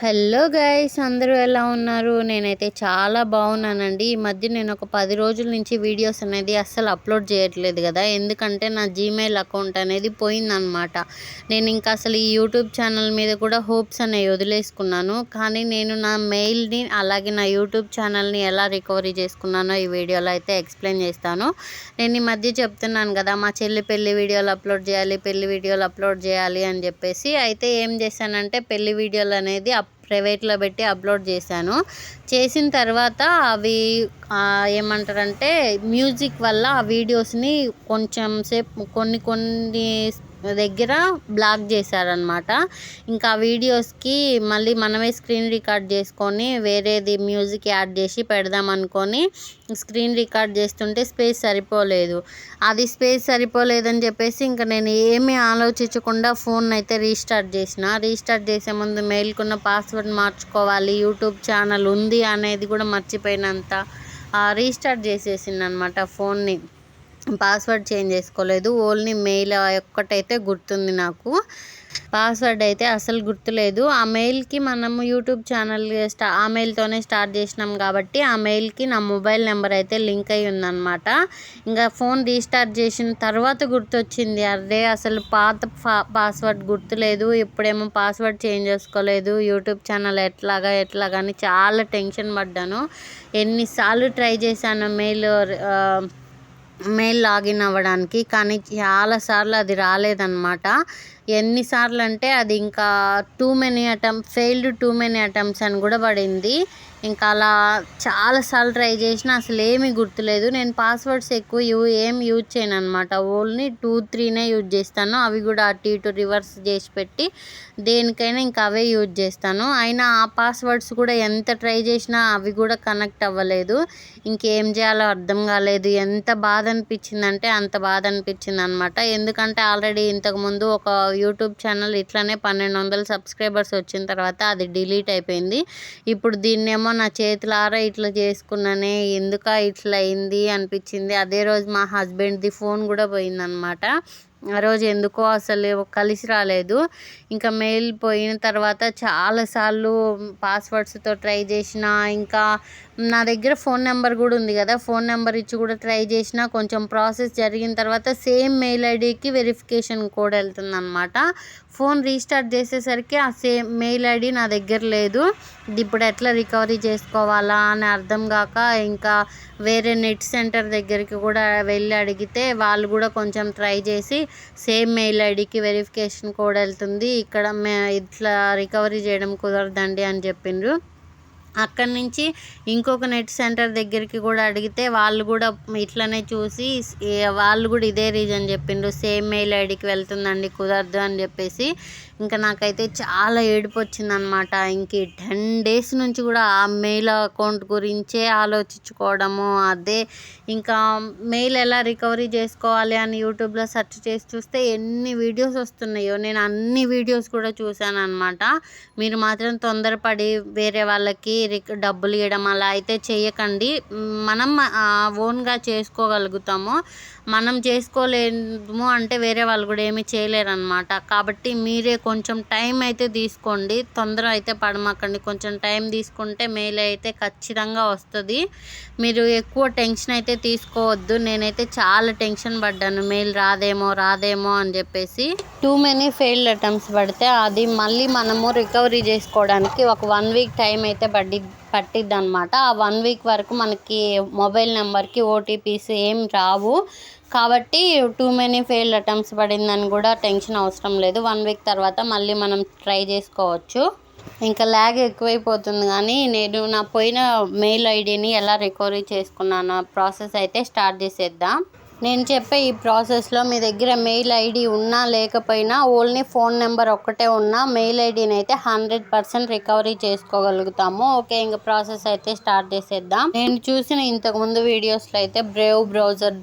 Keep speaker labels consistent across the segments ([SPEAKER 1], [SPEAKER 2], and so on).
[SPEAKER 1] Hello guys, అందరూ ఎలా ఉన్నారు? నేనైతే చాలా బాగున్నానండి. ఈ మధ్య నేను ఒక 10 రోజుల నుంచి వీడియోస్ అనేది అస్సలు అప్లోడ్ చేయట్లేదు కదా, ఎందుకంటే నా జీమెయిల్ అకౌంట్ అనేది పోయిందనమాట. నేను ఇంకా అసలు ఈ యూట్యూబ్ ఛానల్ మీద కూడా హోప్స్ అనేవి వదిలేసుకున్నాను. కానీ నేను నా మెయిల్ని అలాగే నా యూట్యూబ్ ఛానల్ని ఎలా రికవరీ చేసుకున్నానో ఈ వీడియోలో అయితే ఎక్స్ప్లెయిన్ చేస్తాను. నేను ఈ మధ్య చెప్తున్నాను కదా, మా చెల్లి పెళ్లి వీడియోలు అప్లోడ్ చేయాలి అని చెప్పేసి. అయితే ఏం చేశానంటే పెళ్లి వీడియోలు అనేది ప్రైవేట్లో పెట్టి అప్లోడ్ చేశాను. చేసిన తర్వాత అవి ఏమంటారంటే మ్యూజిక్ వల్ల ఆ వీడియోస్ని కొంచెం సేపు కొన్ని దగ్గర బ్లాక్ చేశారనమాట. ఇంకా ఆ వీడియోస్కి మళ్ళీ మనమే స్క్రీన్ రికార్డ్ చేసుకొని వేరేది మ్యూజిక్ యాడ్ చేసి పెడదాం అనుకొని స్క్రీన్ రికార్డ్ చేస్తుంటే స్పేస్ సరిపోలేదు. అది స్పేస్ సరిపోలేదని చెప్పేసి ఇంకా నేను ఏమీ ఆలోచించకుండా ఫోన్ అయితే రీస్టార్ట్ చేసే ముందు మెయిల్కున్న పాస్వర్డ్ మార్చుకోవాలి, యూట్యూబ్ ఛానల్ ఉంది అనేది కూడా మర్చిపోయినంత రీస్టార్ట్ చేసేసింది అనమాట ఫోన్ని. పాస్వర్డ్ చేంజ్ చేసుకోలేదు, ఓన్లీ మెయిల్ ఒక్కటైతే గుర్తుంది నాకు. పాస్వర్డ్ అయితే అసలు గుర్తులేదు. ఆ మెయిల్కి మనము యూట్యూబ్ ఛానల్ ఆ మెయిల్తోనే స్టార్ట్ చేసినాం కాబట్టి ఆ మెయిల్కి నా మొబైల్ నెంబర్ అయితే లింక్ అయి ఉందన్నమాట. ఇంకా ఫోన్ రీస్టార్ట్ చేసిన తర్వాత గుర్తొచ్చింది, అదే అసలు పాత పాస్వర్డ్ గుర్తులేదు, ఇప్పుడేమో పాస్వర్డ్ చేంజ్ చేసుకోలేదు, యూట్యూబ్ ఛానల్ ఎట్లాగా అని చాలా టెన్షన్ పడ్డాను. ఎన్నిసార్లు ట్రై చేశాను మెయిల్ లాగిన్ అవ్వడానికి, కానీ చాలాసార్లు అది రాలేదన్నమాట. ఎన్నిసార్లు అంటే అది ఇంకా ఫెయిల్డ్ టూ మెనీ అటెంప్ట్స్ అని కూడా పడింది. ఇంకా అలా చాలాసార్లు ట్రై చేసిన అసలు ఏమీ గుర్తులేదు. నేను పాస్వర్డ్స్ ఎక్కువ ఏం యూజ్ చేయను అనమాట, ఓన్లీ 2-3 యూజ్ చేస్తాను. అవి కూడా అటు ఇటు రివర్స్ చేసి పెట్టి దేనికైనా ఇంకా అవే యూజ్ చేస్తాను. అయినా ఆ పాస్వర్డ్స్ కూడా ఎంత ట్రై చేసినా అవి కూడా కనెక్ట్ అవ్వలేదు. ఇంకేం చేయాలో అర్థం కాలేదు. ఎంత బాధ అనిపించిందంటే అంత బాధ అనిపించింది అనమాట. ఎందుకంటే ఆల్రెడీ ఇంతకుముందు ఒక యూట్యూబ్ ఛానల్ ఇట్లానే 1200 సబ్స్క్రైబర్స్ వచ్చిన తర్వాత అది డిలీట్ అయిపోయింది. ఇప్పుడు దీన్నేమో నా చేతులారా ఇట్లా చేసుకున్నానే, ఎందుక ఇట్లా అయింది అనిపించింది. అదే రోజు మా హస్బెండ్ది ఫోన్ కూడా పోయిందనమాట. ఆ రోజు ఎందుకో అసలు కలిసి రాలేదు. ఇంకా మెయిల్ పోయిన తర్వాత చాలాసార్లు పాస్వర్డ్స్తో ట్రై చేసిన, ఇంకా నా దగ్గర ఫోన్ నెంబర్ కూడా ఉంది కదా, ఫోన్ నెంబర్ ఇచ్చి కూడా ట్రై చేసిన. కొంచెం ప్రాసెస్ జరిగిన తర్వాత సేమ్ మెయిల్ ఐడికి వెరిఫికేషన్ కోడ్ వెళ్తుందన్నమాట. ఫోన్ రీస్టార్ట్ చేసేసరికి ఆ సేమ్ మెయిల్ ఐడి నా దగ్గర లేదు. ఇప్పుడు ఎట్లా రికవరీ చేసుకోవాలా అని అర్థం కాక ఇంకా వేరే నెట్ సెంటర్ దగ్గరికి కూడా వెళ్ళి అడిగితే వాళ్ళు కూడా కొంచెం ట్రై చేసి సేమ్ మెయిల్ ఐడికి వెరిఫికేషన్ కోడ్ వెళ్తుంది, ఇక్కడ ఇట్లా రికవరీ చేయడం కుదరదండి అని చెప్పిండ్రు. అక్కడి నుంచి ఇంకొక నెట్ సెంటర్ దగ్గరికి కూడా అడిగితే వాళ్ళు కూడా ఇట్లనే చూసి వాళ్ళు కూడా ఇదే రీజన్ చెప్పిండ్రు, సేమ్ మెయిల్ ఐడికి వెళ్తుందండి, కుదరదు అని చెప్పేసి. ఇంకా నాకైతే చాలా ఏడుపు వచ్చిందనమాట. ఇంక 10 days నుంచి కూడా ఆ మెయిల్ అకౌంట్ గురించే ఆలోచించుకోవడము. అదే ఇంకా మెయిల్ ఎలా రికవరీ చేసుకోవాలి అని యూట్యూబ్లో సెర్చ్ చేసి చూస్తే ఎన్ని వీడియోస్ వస్తున్నాయో, నేను అన్ని వీడియోస్ కూడా చూశాను అనమాట. మీరు మాత్రం తొందరపడి వేరే వాళ్ళకి డబ్బులు ఇవ్వడం అలా అయితే చేయకండి. మనం ఓన్గా చేసుకోగలుగుతాము. మనం చేసుకోలేము అంటే వేరే వాళ్ళు కూడా ఏమీ చేయలేరు అనమాట. కాబట్టి మీరే కొంచెం టైం అయితే తీసుకోండి, తొందర అయితే పడమాకండి. కొంచెం టైం తీసుకుంటే మెయిల్ అయితే ఖచ్చితంగా వస్తుంది. మీరు ఎక్కువ టెన్షన్ అయితే తీసుకోవద్దు. నేనైతే చాలా టెన్షన్ పడ్డాను, మెయిల్ రాదేమో అని చెప్పేసి. టూ మెనీ ఫెయిల్డ్ అటెంప్ట్స్ పడితే అది మళ్ళీ మనము రికవరీ చేసుకోవడానికి ఒక 1 week టైం అయితే పట్టిద్ది అనమాట. ఆ 1 week వరకు మనకి మొబైల్ నెంబర్కి ఓటీపీస్ ఏం రావు. కాబట్టి టూ మెనీ ఫెయిల్డ్ అటెంప్ట్స్ పడిందని కూడా టెన్షన్ అవసరం లేదు. 1 week తర్వాత మళ్ళీ మనం ట్రై చేసుకోవచ్చు. ఇంకా ల్యాగ్ ఎక్కువైపోతుంది. కానీ నేను నా పోయిన మెయిల్ ఐడిని ఎలా రికవరీ చేసుకున్నాను ప్రాసెస్ అయితే స్టార్ట్ చేసేద్దాం. నేను చెప్పే ఈ ప్రాసెస్లో మీ దగ్గర మెయిల్ ఐడి ఉన్నా లేకపోయినా ఓన్లీ ఫోన్ నెంబర్ ఒక్కటే ఉన్నా మెయిల్ ఐడిని అయితే 100% రికవరీ చేసుకోగలుగుతాము. ఓకే, ఇంకా ప్రాసెస్ అయితే స్టార్ట్ చేసేద్దాం. నేను చూసిన ఇంతకుముందు వీడియోస్లో అయితే బ్రేవ్ బ్రౌజర్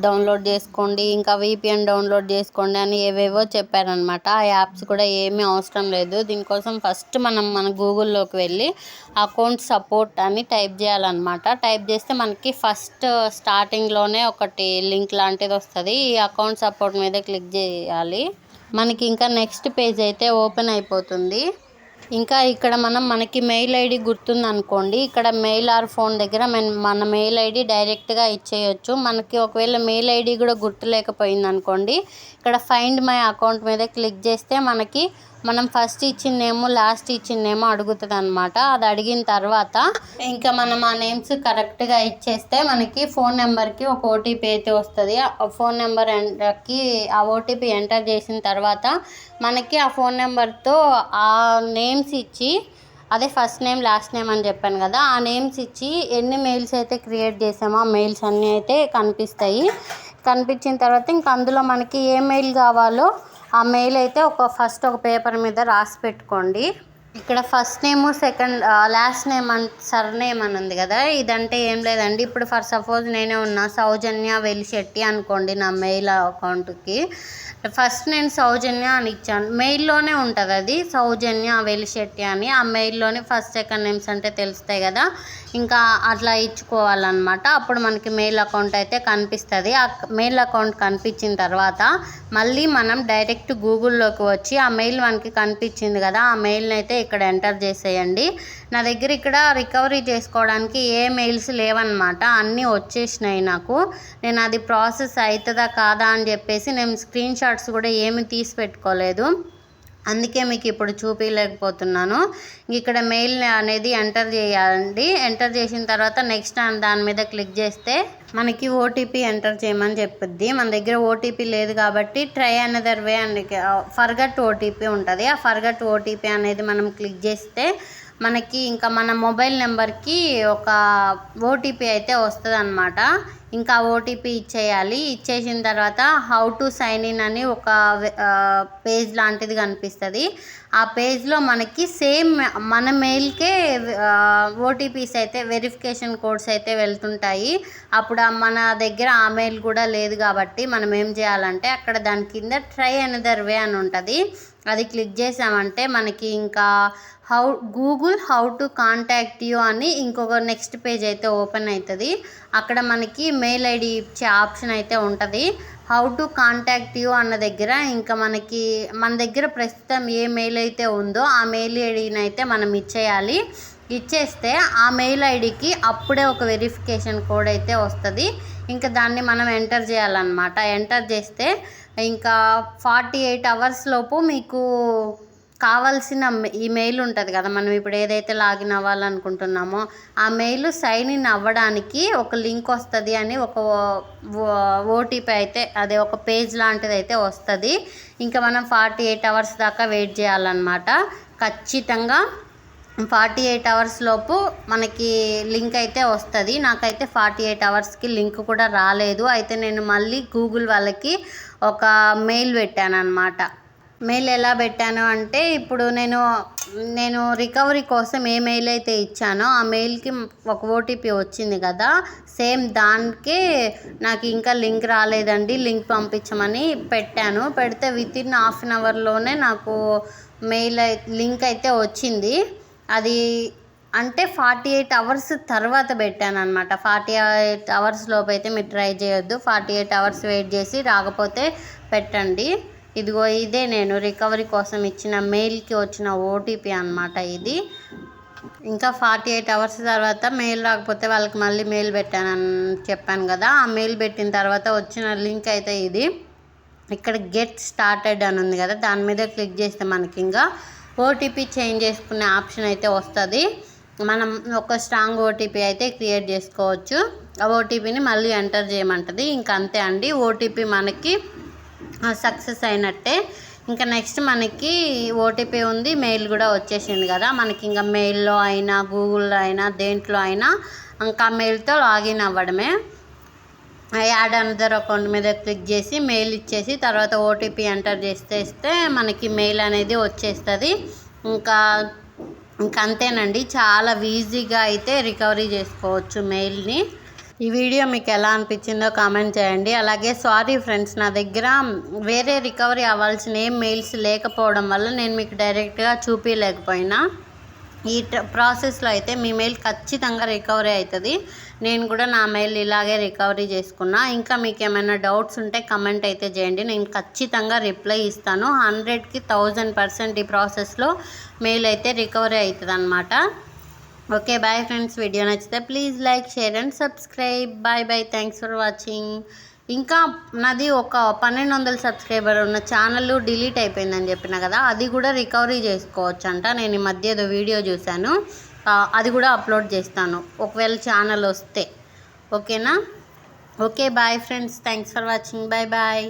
[SPEAKER 1] డౌన్లోడ్ చేసుకోండి, ఇంకా VPN డౌన్లోడ్ చేసుకోండి అని ఏవేవో చెప్పారనమాట. ఆ యాప్స్ కూడా ఏమీ అవసరం లేదు. దీనికోసం ఫస్ట్ మన గూగుల్లోకి వెళ్ళి అకౌంట్ సపోర్ట్ అని టైప్ చేయాలన్నమాట. టైప్ చేస్తే మనకి ఫస్ట్ స్టార్టింగ్లోనే ఒకటి లింక్ లాంటిది వస్తుంది. ఈ అకౌంట్ సపోర్ట్ మీద క్లిక్ చేయాలి. మనకి ఇంకా నెక్స్ట్ పేజ్ అయితే ఓపెన్ అయిపోతుంది. ఇంకా ఇక్కడ మనకి మెయిల్ ఐడి గుర్తుందనుకోండి, ఇక్కడ మెయిల్ ఆర్ ఫోన్ దగ్గర మన మెయిల్ ఐడి డైరెక్ట్గా ఇచ్చేయచ్చు. మనకి ఒకవేళ మెయిల్ ఐడి కూడా గుర్తు లేకపోయింది అనుకోండి, ఇక్కడ ఫైండ్ మై అకౌంట్ మీద క్లిక్ చేస్తే మనకి మనం ఫస్ట్ ఇచ్చిందేమో లాస్ట్ ఇచ్చిందేమో అడుగుతుంది అనమాట. అది అడిగిన తర్వాత ఇంకా మనం ఆ నేమ్స్ కరెక్ట్గా ఇచ్చేస్తే మనకి ఫోన్ నెంబర్కి ఒక ఓటీపీ అయితే వస్తుంది. ఆ ఫోన్ నెంబర్కి ఆ ఓటీపీ ఎంటర్ చేసిన తర్వాత మనకి ఆ ఫోన్ నెంబర్తో ఆ నేమ్స్ ఇచ్చి, అదే ఫస్ట్ నేమ్ లాస్ట్ నేమ్ అని చెప్పాను కదా, ఆ నేమ్స్ ఇచ్చి ఎన్ని మెయిల్స్ అయితే క్రియేట్ చేసామో ఆ మెయిల్స్ అన్నీ అయితే కనిపిస్తాయి. కనిపించిన తర్వాత ఇంకా అందులో మనకి ఏ మెయిల్ కావాలో ఆ మెయిల్ అయితే ఫస్ట్ ఒక పేపర్ మీద రాసి పెట్టుకోండి. ఇక్కడ ఫస్ట్ నేము సెకండ్ లాస్ట్ నేమ్ సర్నేమ్ అని ఉంది కదా, ఇదంటే ఏం లేదండి. ఇప్పుడు ఫర్ సపోజ్ నేనే ఉన్నా సౌజన్య వెలిశెట్టి అనుకోండి, నా మెయిల్ అకౌంట్కి ఫస్ట్ నేను సౌజన్య అని ఇచ్చాను, మెయిల్లోనే ఉంటుంది అది సౌజన్య వెలిశెట్టి అని. ఆ మెయిల్లోనే ఫస్ట్ సెకండ్ నేమ్స్ అంటే తెలుస్తాయి కదా, ఇంకా అట్లా ఇచ్చుకోవాలన్నమాట. అప్పుడు మనకి మెయిల్ అకౌంట్ అయితే కనిపిస్తుంది. ఆ మెయిల్ అకౌంట్ కనిపించిన తర్వాత మళ్ళీ మనం డైరెక్ట్ గూగుల్లోకి వచ్చి ఆ మెయిల్ మనకి కనిపించింది కదా, ఆ మెయిల్ని అయితే ఇక్కడ ఎంటర్ చేసేయండి. నా దగ్గర ఇక్కడ రికవరీ చేసుకోవడానికి ఏ మెయిల్స్ లేవన్నమాట, అన్నీ వచ్చేసినాయి నాకు. నేను అది ప్రాసెస్ అవుతుందా కాదా అని చెప్పేసి నేను స్క్రీన్ షాట్స్ కూడా ఏమి తీసి పెట్టుకోలేదు, అందుకే మీకు ఇప్పుడు చూపించలేకపోతున్నాను. ఇక్కడ మెయిల్ అనేది ఎంటర్ చేయాలండి. ఎంటర్ చేసిన తర్వాత నెక్స్ట్ దాని మీద క్లిక్ చేస్తే మనకి ఓటీపీ ఎంటర్ చేయమని చెప్పుద్ది. మన దగ్గర ఓటీపీ లేదు కాబట్టి try another way and forgot OTP ఉంటుంది. ఆ ఫర్గట్ ఓటీపీ అనేది మనం క్లిక్ చేస్తే మనకి ఇంకా మన మొబైల్ నెంబర్కి ఒక ఓటీపీ అయితే వస్తుంది అనమాట. ఇంకా ఓటీపీ ఇచ్చేయాలి. ఇచ్చేసిన తర్వాత హౌ టు సైన్ ఇన్ అని ఒక పేజ్ లాంటిది కనిపిస్తుంది. ఆ పేజ్లో మనకి సేమ్ మన మెయిల్కే ఓటీపీస్ అయితే వెరిఫికేషన్ కోడ్స్ అయితే వెళ్తుంటాయి. అప్పుడు మన దగ్గర ఆ మెయిల్ కూడా లేదు కాబట్టి మనం ఏం చేయాలంటే అక్కడ దాని కింద ట్రై అనదర్ వే అని ఉంటుంది, అది క్లిక్ చేసామంటే మనకి ఇంకా Google how to contact you అని ఇంకొక నెక్స్ట్ పేజ్ అయితే ఓపెన్ అవుతుంది. అక్కడ మనకి మెయిల్ ఐడి ఇచ్చే ఆప్షన్ అయితే ఉంటుంది. హౌ టు కాంటాక్ట్ యూ అన్న దగ్గర ఇంకా మన దగ్గర ప్రస్తుతం ఏ మెయిల్ అయితే ఉందో ఆ మెయిల్ ఐడిని అయితే మనం ఇచ్చేయాలి. ఇచ్చేస్తే ఆ మెయిల్ ఐడికి అప్పుడే ఒక వెరిఫికేషన్ కోడ్ అయితే వస్తుంది. ఇంకా దాన్ని మనం ఎంటర్ చేయాలన్నమాట. ఎంటర్ చేస్తే ఇంకా 48 hours లోపు మీకు కావాల్సిన ఈ మెయిల్ ఉంటుంది కదా, మనం ఇప్పుడు ఏదైతే లాగిన్ అవ్వాలనుకుంటున్నామో ఆ మెయిల్ సైన్ ఇన్ అవ్వడానికి ఒక లింక్ వస్తుంది అని ఒక ఓటీపీ అయితే అదే ఒక పేజ్ లాంటిది అయితే వస్తుంది. ఇంకా మనం 48 hours దాకా వెయిట్ చేయాలన్నమాట. ఖచ్చితంగా 48 hours లోపు మనకి లింక్ అయితే వస్తుంది. నాకైతే 48 hoursకి లింక్ కూడా రాలేదు. అయితే నేను మళ్ళీ గూగుల్ వాళ్ళకి ఒక మెయిల్ పెట్టాను అన్నమాట. మెయిల్ ఎలా పెట్టాను అంటే ఇప్పుడు నేను రికవరీ కోసం ఏ మెయిల్ అయితే ఇచ్చానో ఆ మెయిల్కి ఒక ఓటీపీ వచ్చింది కదా, సేమ్ దానికే నాకు ఇంకా లింక్ రాలేదండి, లింక్ పంపించమని పెట్టాను. పెడితే వితిన్ ½ an hourలోనే నాకు మెయిల్ లింక్ అయితే వచ్చింది. అది అంటే 48 hours తర్వాత పెట్టాను అనమాట. 48 hours లోపు అయితే మీరు ట్రై చేయొద్దు, 48 hours వెయిట్ చేసి రాకపోతే పెట్టండి. ఇదిగో ఇదే నేను రికవరీ కోసం ఇచ్చిన మెయిల్కి వచ్చిన ఓటీపీ అనమాట ఇది. ఇంకా 48 hours తర్వాత మెయిల్ రాకపోతే వాళ్ళకి మళ్ళీ మెయిల్ పెట్టానని చెప్పాను కదా, ఆ మెయిల్ పెట్టిన తర్వాత వచ్చిన లింక్ అయితే ఇది. ఇక్కడ గెట్ స్టార్టెడ్ అని ఉంది కదా, దాని మీద క్లిక్ చేస్తే మనకి ఇంకా ఓటీపీ చేంజ్ చేసుకునే ఆప్షన్ అయితే వస్తుంది. మనం ఒక స్ట్రాంగ్ ఓటీపీ అయితే క్రియేట్ చేసుకోవచ్చు. ఆ ఓటీపీని మళ్ళీ ఎంటర్ చేయమంటుంది. ఇంకా అంతే అండి, ఓటీపీ మనకి సక్సెస్ అయినట్టే. ఇంకా నెక్స్ట్ మనకి ఓటీపీ ఉంది, మెయిల్ కూడా వచ్చేసింది కదా, మనకి ఇంకా మెయిల్లో అయినా గూగుల్లో అయినా దేంట్లో అయినా ఇంకా మెయిల్తో లాగిన్ అవ్వడమే. యాడ్ అనదర్ అకౌంట్ మీద క్లిక్ చేసి మెయిల్ ఇచ్చేసి తర్వాత ఓటీపీ ఎంటర్ చేస్తే మనకి మెయిల్ అనేది వచ్చేస్తుంది. ఇంకా అంతేనండి, చాలా ఈజీగా అయితే రికవరీ చేసుకోవచ్చు మెయిల్ని. ఈ వీడియో మీకు ఎలా అనిపించిందో కామెంట్ చేయండి. అలాగే సారీ ఫ్రెండ్స్, నా దగ్గర వేరే రికవరీ అవ్వాల్సిన ఏం మెయిల్స్ లేకపోవడం వల్ల నేను మీకు డైరెక్ట్గా చూపించలేకపోయినా. ఈ ప్రాసెస్లో అయితే మీ మెయిల్ ఖచ్చితంగా రికవరీ అవుతుంది. నేను కూడా నా మెయిల్ ఇలాగే రికవరీ చేసుకున్నా. ఇంకా మీకు ఏమైనా డౌట్స్ ఉంటే కమెంట్ అయితే చేయండి, నేను ఖచ్చితంగా రిప్లై ఇస్తాను. 100కి 1000% ఈ ప్రాసెస్లో మెయిల్ అయితే రికవరీ అవుతుంది అనమాట. ఓకే బాయ్ ఫ్రెండ్స్, వీడియో నచ్చితే please like, share and subscribe. Bye bye, thanks for watching. ఇంకా నాది ఒక 1200 సబ్స్క్రైబర్ ఉన్న ఛానల్ డిలీట్ అయిపోయిందని చెప్పిన కదా, అది కూడా రికవరీ చేసుకోవచ్చు అంట. నేను ఈ మధ్య ఏదో వీడియో చూశాను, అది కూడా అప్లోడ్ చేస్తాను ఒకవేళ ఛానల్ వస్తే. ఓకేనా? Okay bye friends, thanks for watching. Bye bye.